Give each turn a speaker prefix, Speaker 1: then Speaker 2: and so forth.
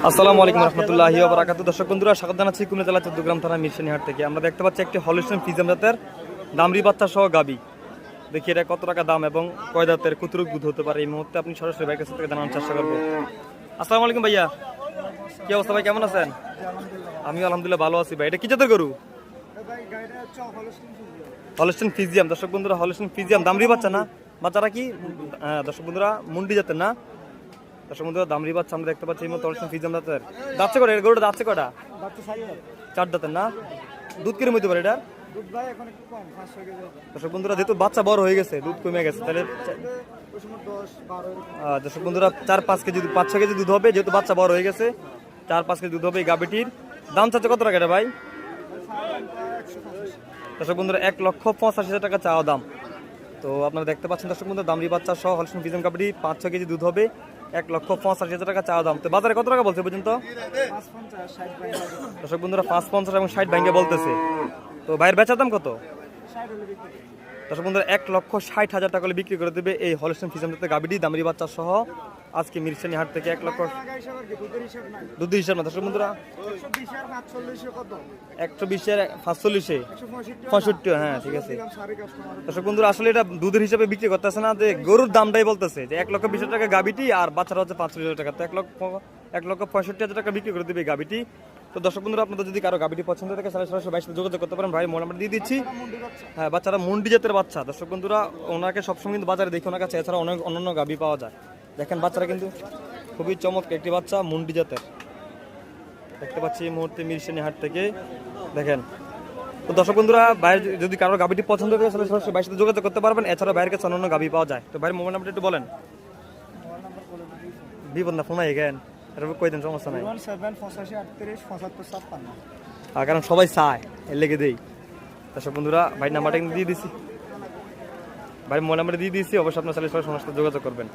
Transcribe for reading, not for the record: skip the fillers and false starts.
Speaker 1: আসসালামু আলাইকুম রহমতুল্লাহি ওয়া বারাকাতুহু। দর্শক বন্ধুরা, স্বাগত জানাচ্ছি কুমিল্লা জেলা চৌদ্দগ্রাম থানা মিরসেনিহাট থেকে। আমরা দেখতে পাচ্ছি একটি হলিস্টিয়ান ফ্রিজিয়ান জাতের দামরি বাচ্চা সহ গাবি। দেখি এটা কত টাকা দাম এবং কয় দাঁতের কতটুকু দুধ হতে পারে, এই মুহূর্তে আপনি সরাসরি ভাইয়ের কাছ থেকে জানানোর চেষ্টা করবো। আসসালামু আলাইকুম ভাইয়া, কি অবস্থা ভাই, কেমন আছেন? আমিও আলহামদুলিল্লাহ ভালো আছি ভাই। এটা কি জাতের গরু? Holstein Friesian. দর্শক বন্ধুরা, হলিস্টিয়ান ফ্রিজিয়ান দামরি বাচ্চা না, বাচ্চারা কি দর্শক বন্ধুরা মুন্ডি জাতের না। দর্শক বন্ধুরা, দামরি বাচ্চা আমরা দেখতে পাচ্ছি এই মতো হলিস্টিয়ান ফ্রিজিয়ান জাতের। যাচ্ছে কটা এর গরুটা, যাচ্ছে কটা? 4 দাঁতের না। দুধ কিরম হইতে পারে এটা? দর্শক বন্ধুরা, যেহেতু বাচ্চা বড় হয়ে গেছে, দুধ কমে গেছে, তাহলে দর্শক বন্ধুরা 4-5 কেজি 5-6 কেজি দুধ হবে, যেহেতু বাচ্চা বড় হয়ে গেছে 4-5 কেজি দুধ হবে এই গাবিটির। দাম চাচ্ছে কত টাকা এটা ভাই? দর্শক বন্ধুরা 1,85,000 টাকা চাওয়া দাম। তো আপনারা দেখতে পাচ্ছেন দর্শক বন্ধুরা, দামরি বাচ্চা সহ হলিস্টিয়ান ফ্রিজিয়ান গাবিটি 5-6 কেজি দুধ হবে, 1,85,000 টাকা চাওয়া দাম। তো বাজারে কত টাকা বলছে পর্যন্ত? দর্শক বন্ধুরা 5,50 এবং 60 ভাঙ্গে বলতেছে। তো ভাইয়ের বেচার দাম কত? দর্শক বন্ধুরা 1,60,000 টাকা বিক্রি করে দেবে এই হলিস্টিয়ান ফ্রিজিয়ান জাতের গাবিটি দামরি বাচ্চা সহ আজকে মিরসেনিহাট থেকে। 1 লক্ষ দুধ হিসাব না দর্শক বন্ধুরা, 120-এর 45-এ 65, হ্যাঁ ঠিক আছে। দর্শক বন্ধুরা, আসলে এটা দুধের হিসাবে বিক্রি করতেছে না, যে গরুর দামটাই বলতেছে যে 1,20,000 টাকা গাবিটি আর বাচ্চারা হচ্ছে 45,000 টাকা। তো 1,65,000 টাকা বিক্রি করে দেবে এই গাবিটি। তো দর্শক বন্ধুরা, আপনাদের যদি কারো গাবিটি পছন্দ থাকে তাহলে সরাসরি ভাইয়ের সাথে যোগাযোগ করতে পারেন। ভাই মোবাইল নাম্বার দিয়ে দিচ্ছি। হ্যাঁ, বাচ্চারা মুন্ডি জাতের বাচ্চা। দর্শক বন্ধুরা, ওনাকে সবসময় কিন্তু বাজারে দেখি ওনার কাছে, এছাড়া অনেক অন্যান্য গাবি পাওয়া যায়। দেখেন বাচ্চারা কিন্তু খুবই চমৎকার একটি বাচ্চা, মুন্ডি জাতের। দেখতে পাচ্ছি এই মুহূর্তে মিরসেনিহাট থেকে, দেখেন। তো দর্শক বন্ধুরা, ভাইয়ের যদি কারো গাবিটি পছন্দ করে তাহলে সরাসরি ভাইয়ের সাথে যোগাযোগ করতে পারবেন। এছাড়া ভাইয়ের কাছে অন্যান্য গাবি পাওয়া যায়। তো ভাইয়ের মোবাইল নাম্বারটা একটু বলেন। বিপদ না, ফোন গেন কই দেন, সমস্যা নাই। কারণ সবাই চায়, এর লেগে দেই। দর্শক বন্ধুরা, ভাই নাম্বারটা কিন্তু দিয়ে দিচ্ছি, ভাই মোবাইল নাম্বারটা দিয়ে দিচ্ছি। অবশ্যই আপনার সাথে সরাসরি যোগাযোগ করবেন।